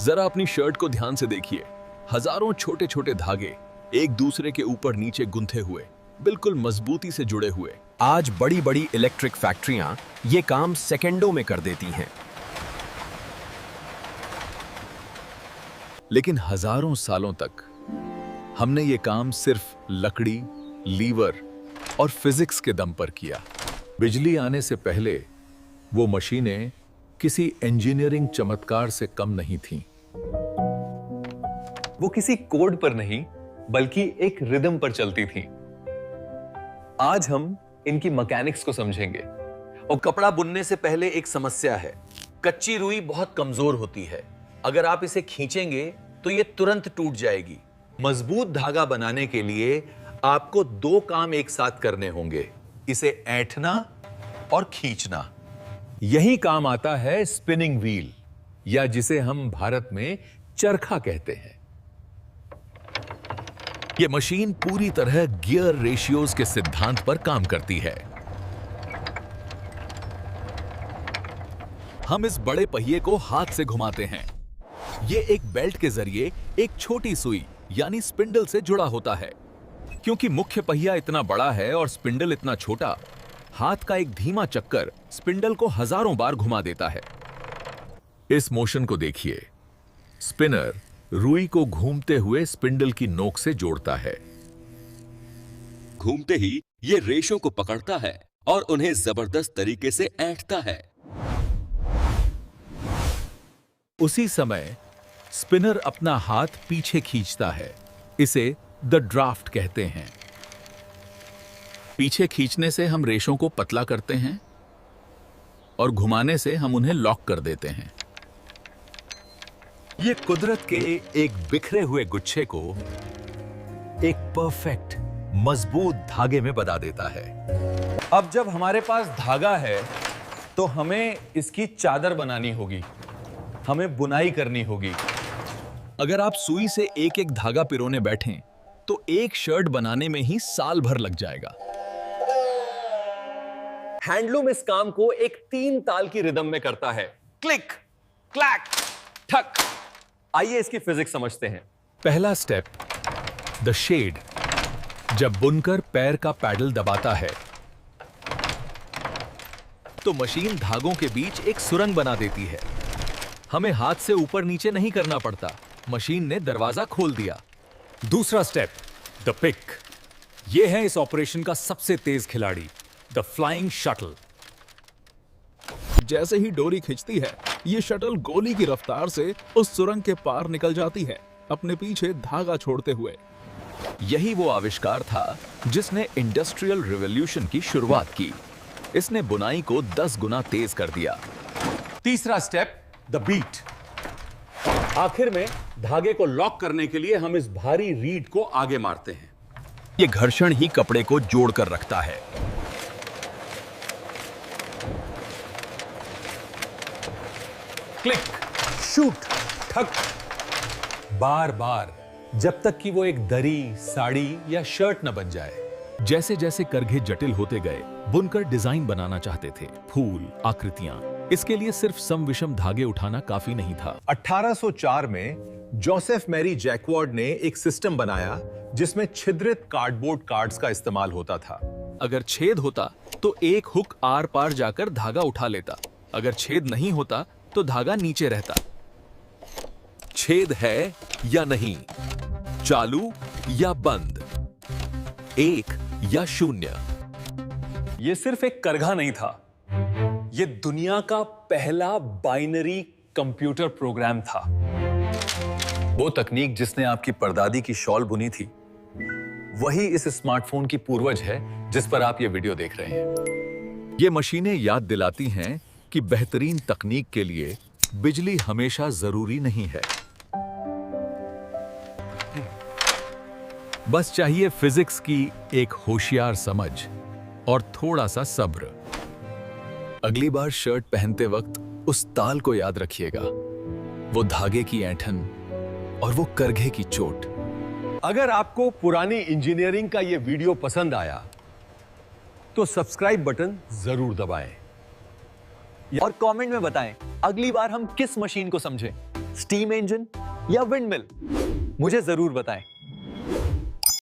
जरा अपनी शर्ट को ध्यान से देखिए। हजारों छोटे छोटे धागे एक दूसरे के ऊपर नीचे गुंथे हुए, बिल्कुल मजबूती से जुड़े हुए। आज बड़ी बड़ी इलेक्ट्रिक फैक्ट्रियां ये काम सेकंडों में कर देती हैं। लेकिन हजारों सालों तक हमने ये काम सिर्फ लकड़ी, लीवर और फिजिक्स के दम पर किया। बिजली आने से पहले वो मशीनें किसी इंजीनियरिंग चमत्कार से कम नहीं थीं। वो किसी कोड पर नहीं बल्कि एक रिदम पर चलती थी। आज हम इनकी मैकेनिक्स को समझेंगे। और कपड़ा बुनने से पहले एक समस्या है, कच्ची रुई बहुत कमजोर होती है। अगर आप इसे खींचेंगे तो ये तुरंत टूट जाएगी। मजबूत धागा बनाने के लिए आपको दो काम एक साथ करने होंगे, इसे ऐंठना और खींचना। यही काम आता है स्पिनिंग व्हील, या जिसे हम भारत में चरखा कहते हैं। यह मशीन पूरी तरह गियर रेशियोज के सिद्धांत पर काम करती है। हम इस बड़े पहिए को हाथ से घुमाते हैं। यह एक बेल्ट के जरिए एक छोटी सुई यानी स्पिंडल से जुड़ा होता है। क्योंकि मुख्य पहिया इतना बड़ा है और स्पिंडल इतना छोटा, हाथ का एक धीमा चक्कर स्पिंडल को हजारों बार घुमा देता है। इस मोशन को देखिए। स्पिनर रुई को घूमते हुए स्पिंडल की नोक से जोड़ता है। घूमते ही ये रेशों को पकड़ता है और उन्हें जबरदस्त तरीके से ऐंठता है। उसी समय स्पिनर अपना हाथ पीछे खींचता है। इसे द ड्राफ्ट कहते हैं। पीछे खींचने से हम रेशों को पतला करते हैं और घुमाने से हम उन्हें लॉक कर देते हैं। यह कुदरत के एक बिखरे हुए गुच्छे को एक परफेक्ट मजबूत धागे में बदल देता है। अब जब हमारे पास धागा है तो हमें इसकी चादर बनानी होगी, हमें बुनाई करनी होगी। अगर आप सुई से एक एक धागा पिरोने बैठें तो एक शर्ट बनाने में ही साल भर लग जाएगा। हैंडलूम इस काम को एक 3 ताल की रिदम में करता है, क्लिक, क्लैक, ठक। आइए इसकी फिजिक्स समझते हैं। पहला स्टेप, द शेड। जब बुनकर पैर का पैडल दबाता है तो मशीन धागों के बीच एक सुरंग बना देती है। हमें हाथ से ऊपर नीचे नहीं करना पड़ता, मशीन ने दरवाजा खोल दिया। दूसरा स्टेप, द पिक। यह है इस ऑपरेशन का सबसे तेज खिलाड़ी, द फ्लाइंग शटल। जैसे ही डोरी खिंचती है, ये शटल गोली की रफ्तार से उस सुरंग के पार निकल जाती है, अपने पीछे धागा छोड़ते हुए। यही वो आविष्कार था जिसने इंडस्ट्रियल रिवॉल्यूशन की शुरुआत की। इसने बुनाई को 10 गुना तेज कर दिया। तीसरा स्टेप, द बीट। आखिर में धागे को लॉक करने के लिए हम इस भारी रीड को आगे मारते हैं। ये घर्षण ही कपड़े को जोड़कर रखता है। क्लिक, शूट, ठक। बार बार, जब तक कि वो एक दरी, साड़ी या शर्ट न बन जाए। जैसे जैसे करघे जटिल होते गए, बुनकर डिजाइन बनाना चाहते थे, फूल, आकृतियां। इसके लिए सिर्फ सम विषम धागे उठाना काफी नहीं था। 1804 में जोसेफ मैरी जैकवार्ड ने एक सिस्टम बनाया जिसमें छिद्रित कार्डबोर्ड कार्ड्स का इस्तेमाल होता था। अगर छेद होता तो एक हुक आर पार जाकर धागा उठा लेता। अगर छेद नहीं होता तो धागा नीचे रहता। छेद है या नहीं, चालू या बंद, 1 या 0। यह सिर्फ एक करघा नहीं था, यह दुनिया का पहला बाइनरी कंप्यूटर प्रोग्राम था। वो तकनीक जिसने आपकी परदादी की शॉल बुनी थी, वही इस स्मार्टफोन की पूर्वज है जिस पर आप ये वीडियो देख रहे हैं। ये मशीनें याद दिलाती हैं कि बेहतरीन तकनीक के लिए बिजली हमेशा जरूरी नहीं है। बस चाहिए फिजिक्स की एक होशियार समझ और थोड़ा सा सब्र। अगली बार शर्ट पहनते वक्त उस ताल को याद रखिएगा, वो धागे की ऐंठन और वो करघे की चोट। अगर आपको पुरानी इंजीनियरिंग का ये वीडियो पसंद आया तो सब्सक्राइब बटन जरूर दबाएं। और कमेंट में बताएं अगली बार हम किस मशीन को समझें, स्टीम इंजन या विंडमिल। मुझे जरूर बताएं।